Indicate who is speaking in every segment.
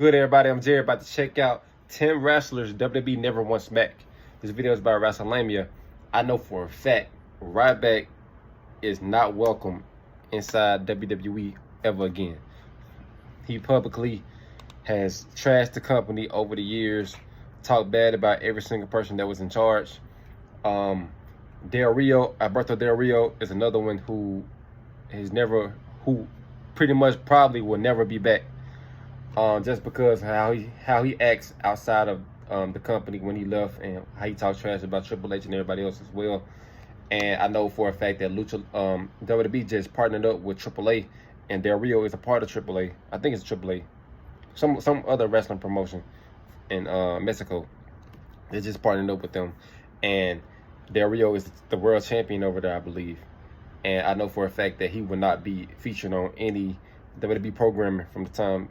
Speaker 1: Good, everybody. I'm Jerry, about to check out 10 wrestlers WWE never wants back. This video is about WrestleMania. I know for a fact Ryback is not welcome inside WWE ever again. He publicly has trashed the company over the years, talked bad about every single person that was in charge. Del Rio, Alberto Del Rio, is another one who pretty much probably will never be back. Just because how he acts outside of the company when he left, and how he talks trash about Triple H and everybody else as well. And I know for a fact that WWE just partnered up with AAA, and Del Rio is a part of AAA. I think it's AAA, some other wrestling promotion in Mexico. They just partnered up with them, and Del Rio is the world champion over there, I believe. And I know for a fact that he will not be featured on any WWE programming from the time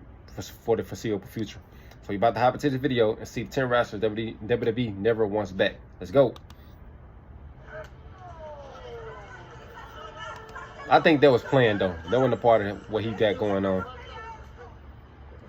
Speaker 1: for the foreseeable future. So you're about to hop into this video and see 10 wrestlers WWE never wants back. Let's go. I think that was planned though. That wasn't a part of what he got going on.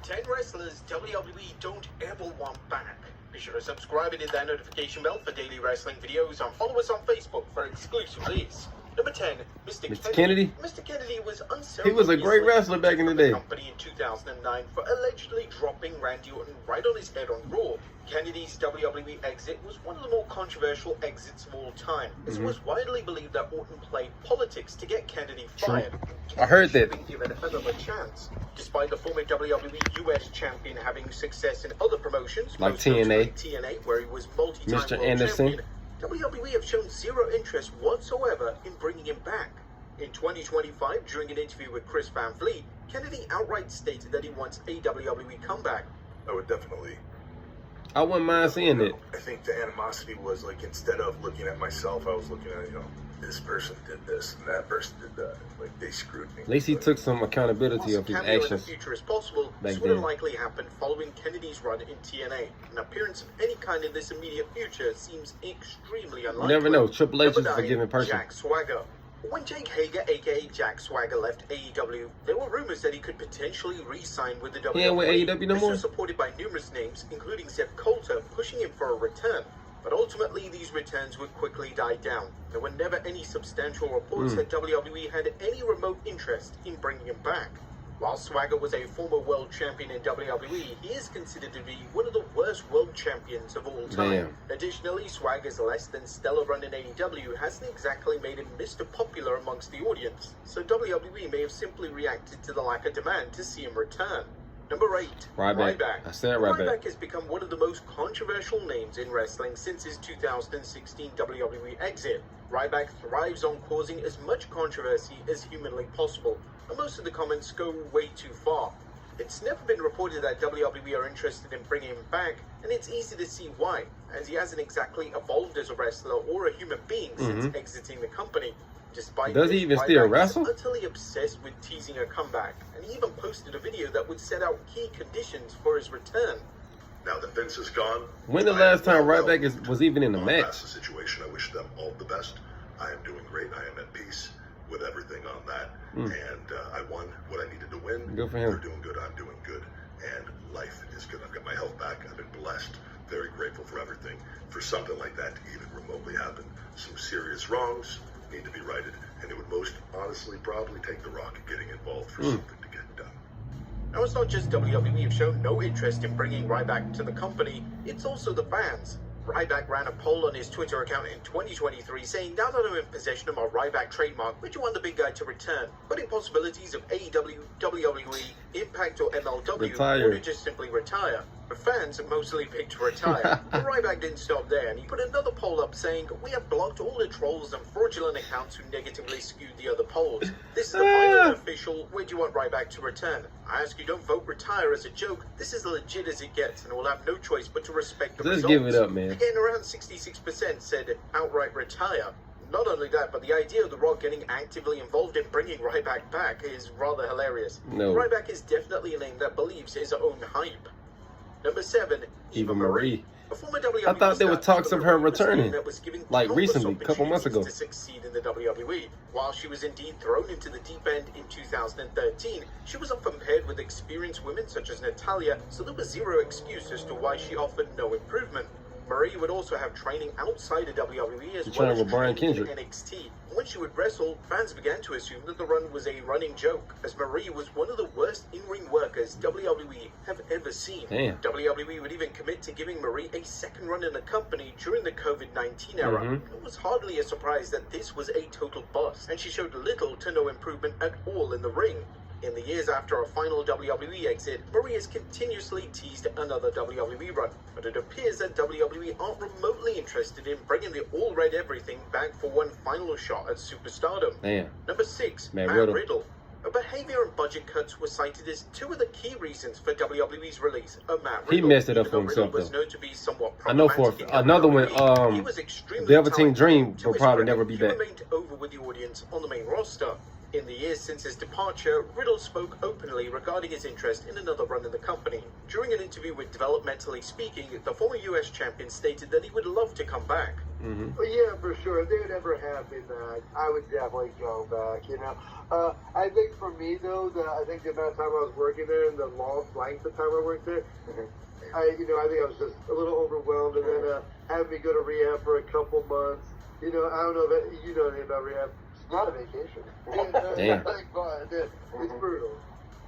Speaker 2: 10 wrestlers WWE don't ever want back. Be sure to subscribe and hit that notification bell for daily wrestling videos, and follow us on Facebook for exclusive leads. Number 10, Mr. Kennedy. Mr. Kennedy was unceremoniously...
Speaker 1: He was a great wrestler back in the day.
Speaker 2: ...company in 2009 for allegedly dropping Randy Orton right on his head on Raw. Kennedy's WWE exit was one of the more controversial exits of all time. It was widely believed that Orton played politics to get Kennedy fired.
Speaker 1: I heard that.
Speaker 2: Kennedy should be given another chance. Despite the former WWE US champion having success in other promotions,
Speaker 1: like TNA,
Speaker 2: where he was multi-time
Speaker 1: Mr.
Speaker 2: world
Speaker 1: Anderson,
Speaker 2: champion, WWE have shown zero interest whatsoever in bringing him back. In 2025, during an interview with Chris Van Vliet, Kennedy outright stated that he wants a WWE comeback.
Speaker 3: I would definitely.
Speaker 1: I wouldn't mind seeing it.
Speaker 3: I think the animosity was like, instead of looking at myself, I was looking at, this person did this and that person did that. Like, they screwed me.
Speaker 1: At least he took some accountability of his actions.
Speaker 2: In the future as possible, this would have likely happened following Kennedy's run in TNA. An appearance of any kind in this immediate future seems extremely unlikely.
Speaker 1: You never know. Triple H is a forgiving person.
Speaker 2: Jack Swagger. When Jake Hager, aka Jack Swagger, left AEW, there were rumors that he could potentially re-sign with the WWE.
Speaker 1: He ain't with AEW no more?
Speaker 2: This was supported by numerous names, including Zeb Coulter, pushing him for a return. But ultimately, these returns would quickly die down. There were never any substantial reports that WWE had any remote interest in bringing him back. While Swagger was a former world champion in WWE, he is considered to be one of the worst world champions of all time. Additionally, Swagger's less than stellar run in AEW hasn't exactly made him Mr. Popular amongst the audience, so WWE may have simply reacted to the lack of demand to see him return. Number 8, Ryback.
Speaker 1: I said Ryback.
Speaker 2: Ryback has become one of the most controversial names in wrestling since his 2016 WWE exit. Ryback thrives on causing as much controversy as humanly possible, and most of the comments go way too far. It's never been reported that WWE are interested in bringing him back, and it's easy to see why, as he hasn't exactly evolved as a wrestler or a human being since exiting the company. Despite
Speaker 1: Does he even still wrestle?
Speaker 2: He's utterly obsessed with teasing a comeback, and he even posted a video that would set out key conditions for his return.
Speaker 3: Now that Vince is gone,
Speaker 1: when the last time Ryback was even in the match?
Speaker 3: That's the situation. I wish them all the best. I am doing great. I am at peace with everything on that, and I won what I needed to win.
Speaker 1: Good for him.
Speaker 3: They're doing good. I'm doing good, and life is good. I've got my health back. I've been blessed. Very grateful for everything. For something like that to even remotely happen, some serious wrongs need to be righted, and it would most honestly probably take The Rock getting involved for something to get done.
Speaker 2: Now, it's not just WWE have shown no interest in bringing Ryback to the company, it's also the fans. Ryback ran a poll on his Twitter account in 2023 saying, now that I'm in possession of my Ryback trademark, would you want the big guy to return? Putting possibilities of AEW, WWE, Impact or MLW, or to just simply retire. The fans mostly picked to retire, but Ryback didn't stop there, and he put another poll up saying, we have blocked all the trolls and fraudulent accounts who negatively skewed the other polls. This is the final and official, where do you want Ryback to return? I ask you, don't vote retire as a joke. This is legit as it gets, and we'll have no choice but to respect the results.
Speaker 1: Just give it up, man.
Speaker 2: Again, around 66% said outright retire. Not only that, but the idea of The Rock getting actively involved in bringing Ryback back is rather hilarious.
Speaker 1: No.
Speaker 2: Ryback is definitely a name that believes his own hype. Number 7,
Speaker 1: Eva Marie.
Speaker 2: A former WWE
Speaker 1: I thought there were
Speaker 2: star
Speaker 1: talks of her
Speaker 2: was
Speaker 1: returning,
Speaker 2: that was given
Speaker 1: like
Speaker 2: countless
Speaker 1: recently, a couple months ago.
Speaker 2: opportunities to succeed in the WWE. While she was indeed thrown into the deep end in 2013, she was often paired with experienced women such as Natalya, so there was zero excuse as to why she offered no improvement. Marie would also have training outside of WWE as well as
Speaker 1: Brian
Speaker 2: training in
Speaker 1: Kendrick.
Speaker 2: NXT. When she would wrestle, fans began to assume that the run was a running joke, as Marie was one of the worst in-ring workers WWE have ever seen.
Speaker 1: Damn.
Speaker 2: WWE would even commit to giving Marie a second run in the company during the COVID-19 era. It was hardly a surprise that this was a total bust, and she showed little to no improvement at all in the ring. In the years after her final WWE exit, Marie has continuously teased another WWE run, but it appears that WWE aren't remotely interested in bringing the all-red everything back for one final shot at superstardom.
Speaker 1: Damn.
Speaker 2: Number 6,
Speaker 1: Matt
Speaker 2: Matt
Speaker 1: Riddle.
Speaker 2: Riddle. Her behavior and budget cuts were cited as two of the key reasons for WWE's release of Matt Riddle.
Speaker 1: He messed it up
Speaker 2: Even
Speaker 1: for
Speaker 2: though
Speaker 1: himself,
Speaker 2: Riddle was
Speaker 1: though.
Speaker 2: known to be somewhat
Speaker 1: I know for
Speaker 2: problematic in
Speaker 1: another
Speaker 2: WWE,
Speaker 1: one,
Speaker 2: he was extremely
Speaker 1: Velveteen
Speaker 2: talented.
Speaker 1: Dream
Speaker 2: To
Speaker 1: will
Speaker 2: his
Speaker 1: probably
Speaker 2: credit,
Speaker 1: never be
Speaker 2: he
Speaker 1: back.
Speaker 2: remained over with the audience on the main roster. In the years since his departure, Riddle spoke openly regarding his interest in another run in the company. During an interview with Developmentally Speaking, the former US champion stated that he would love to come back.
Speaker 4: Well, yeah, for sure. If they would ever have me back, I would definitely go back, you know. I think for me, though, I think the amount of time I was working there and the long length of time I worked there, I think I was just a little overwhelmed. And then having me go to rehab for a couple months, you know, I don't know that you know anything about rehab. It's not a vacation.
Speaker 1: Damn.
Speaker 4: It's brutal.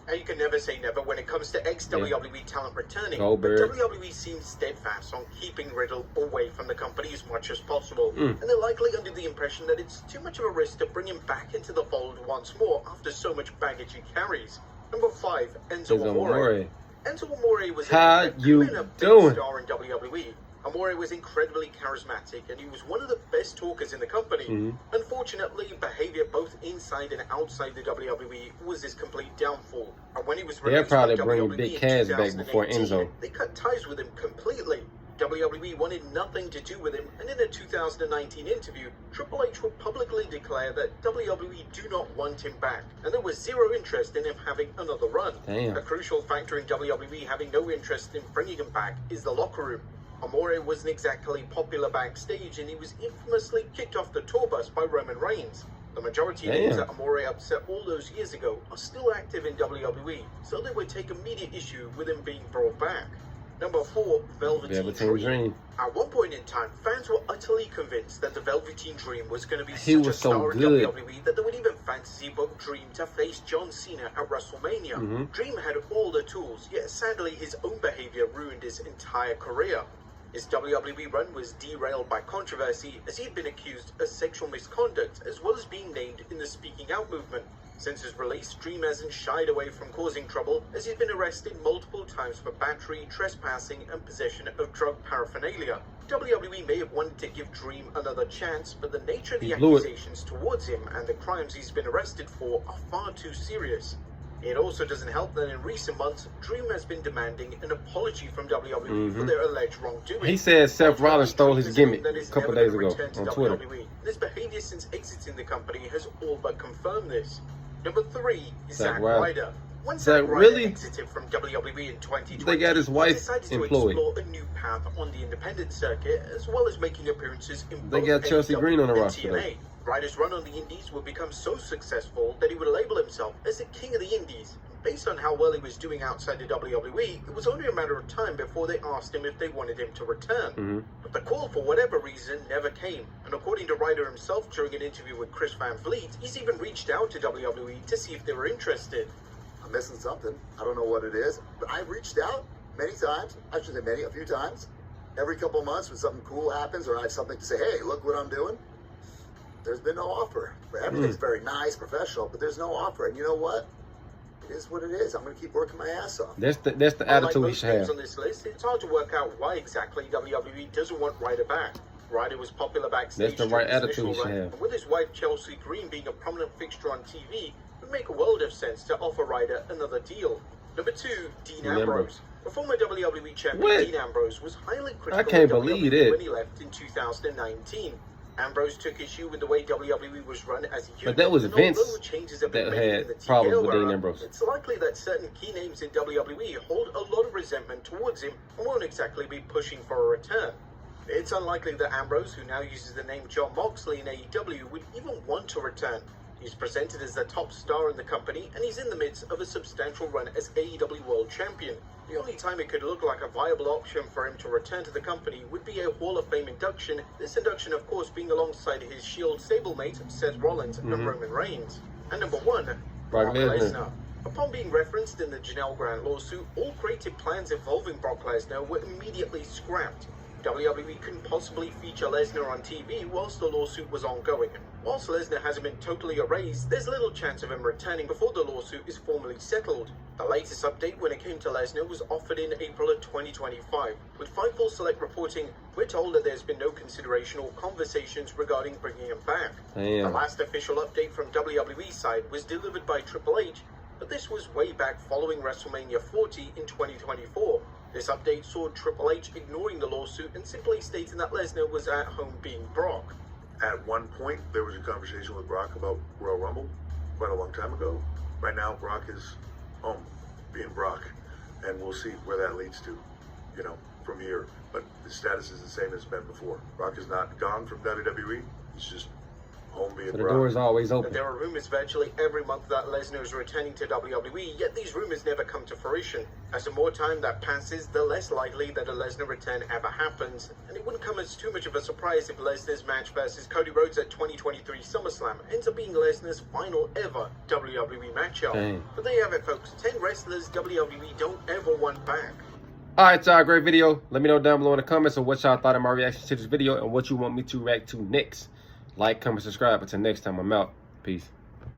Speaker 2: And you can never say never when it comes to ex-WWE talent returning.
Speaker 1: Goldberg.
Speaker 2: But WWE seems steadfast on keeping Riddle away from the company as much as possible. And they're likely under the impression that it's too much of a risk to bring him back into the fold once more after so much baggage he carries. Number 5, Enzo Amore. Enzo Amore was
Speaker 1: How you doing?
Speaker 2: star in WWE. Amore was incredibly charismatic, and he was one of the best talkers in the company. Unfortunately, behavior both inside and outside the WWE was his complete downfall. And when he was
Speaker 1: They'll
Speaker 2: released
Speaker 1: probably
Speaker 2: from
Speaker 1: bring
Speaker 2: WWE
Speaker 1: Big
Speaker 2: in
Speaker 1: Cass back before
Speaker 2: 2018,
Speaker 1: Enzo.
Speaker 2: they cut ties with him completely. WWE wanted nothing to do with him, and in a 2019 interview, Triple H would publicly declare that WWE do not want him back, and there was zero interest in him having another run.
Speaker 1: Damn.
Speaker 2: A crucial factor in WWE having no interest in bringing him back is the locker room. Amore wasn't exactly popular backstage, and he was infamously kicked off the tour bus by Roman Reigns. The majority of those that Amore upset all those years ago are still active in WWE, so they would take immediate issue with him being brought back. Number 4, Velveteen Dream. At one point in time, fans were utterly convinced that the Velveteen Dream was going to be such a star in WWE that they would even fantasy book Dream to face John Cena at WrestleMania. Dream had all the tools, yet sadly his own behavior ruined his entire career. His WWE run was derailed by controversy as he had been accused of sexual misconduct as well as being named in the Speaking Out movement. Since his release, Dream hasn't shied away from causing trouble as he's been arrested multiple times for battery, trespassing, and possession of drug paraphernalia. WWE may have wanted to give Dream another chance, but the nature of the accusations towards him and the crimes he's been arrested for are far too serious. It also doesn't help that in recent months, Dream has been demanding an apology from WWE for their alleged wrongdoing.
Speaker 1: He said Seth Rollins stole his gimmick a couple days ago on Twitter.
Speaker 2: And his behavior since exiting the company has all but confirmed this. Number 3 is Zack Ryder. When Zack Ryder exited from WWE in 2020,
Speaker 1: they got his wife
Speaker 2: decided to
Speaker 1: employed.
Speaker 2: explore a new path on the independent circuit, as well as making appearances in
Speaker 1: They got Chelsea Green on the roster.
Speaker 2: TNA. Ryder's run on the Indies would become so successful that he would label himself as the king of the Indies. Based on how well he was doing outside the WWE, it was only a matter of time before they asked him if they wanted him to return. But the call, for whatever reason, never came. And according to Ryder himself during an interview with Chris Van Vliet, he's even reached out to WWE to see if they were interested.
Speaker 5: I'm missing something. I don't know what it is, but I've reached out many times. I should say many, a few times. Every couple of months when something cool happens or I have something to say, hey, look what I'm doing. There's been no offer. Everything's very nice, professional, but there's no offer. And you know what? It is what it is. I'm going to keep working my ass off.
Speaker 1: That's the attitude he should have.
Speaker 2: On this list, it's hard to work out why exactly WWE doesn't want Ryder back. Ryder was popular backstage.
Speaker 1: That's the right attitude he should have.
Speaker 2: And with his wife Chelsea Green being a prominent fixture on TV, it would make a world of sense to offer Ryder another deal. Number 2, Dean Ambrose. The former WWE champion Dean Ambrose was highly critical of WWE when he left in 2019. Ambrose took issue with the way WWE was run as a unit.
Speaker 1: But that was
Speaker 2: and
Speaker 1: Vince
Speaker 2: although changes have been
Speaker 1: that
Speaker 2: made in
Speaker 1: had
Speaker 2: the
Speaker 1: problems
Speaker 2: TKO
Speaker 1: with Dean
Speaker 2: era,
Speaker 1: Ambrose.
Speaker 2: it's likely that certain key names in WWE hold a lot of resentment towards him and won't exactly be pushing for a return. It's unlikely that Ambrose, who now uses the name John Moxley in AEW, would even want to return. He's presented as the top star in the company, and he's in the midst of a substantial run as AEW World Champion. The only time it could look like a viable option for him to return to the company would be a Hall of Fame induction, this induction of course being alongside his Shield stablemate, Seth Rollins and Roman Reigns. And number 1, Brock Lesnar. Upon being referenced in the Janelle Grant lawsuit, all creative plans involving Brock Lesnar were immediately scrapped. WWE couldn't possibly feature Lesnar on TV whilst the lawsuit was ongoing. Whilst Lesnar hasn't been totally erased, there's little chance of him returning before the lawsuit is formally settled. The latest update when it came to Lesnar was offered in April of 2025, with Fightful Select reporting, "We're told that there's been no consideration or conversations regarding bringing him back."
Speaker 1: Damn.
Speaker 2: The last official update from WWE's side was delivered by Triple H, but this was way back following WrestleMania 40 in 2024. This update saw Triple H ignoring the lawsuit and simply stating that Lesnar was at home being Brock.
Speaker 3: At one point, there was a conversation with Brock about Royal Rumble quite a long time ago. Right now, Brock is home being Brock, and we'll see where that leads to, from here. But the status is the same as it's been before. Brock is not gone from WWE. He's just home being
Speaker 1: So the
Speaker 3: Brock.
Speaker 1: door is always open.
Speaker 2: There are rumors virtually every month that Lesnar is returning to WWE, yet these rumors never come to fruition. As the more time that passes, the less likely that a Lesnar return ever happens. And it wouldn't come as too much of a surprise if Lesnar's match versus Cody Rhodes at 2023 SummerSlam ends up being Lesnar's final ever WWE matchup.
Speaker 1: Dang.
Speaker 2: But there you have it, folks. 10 wrestlers WWE don't ever want back.
Speaker 1: Alright, y'all, great video. Let me know down below in the comments of what y'all thought of my reaction to this video and what you want me to react to next. Like, comment, subscribe. Until next time, I'm out. Peace.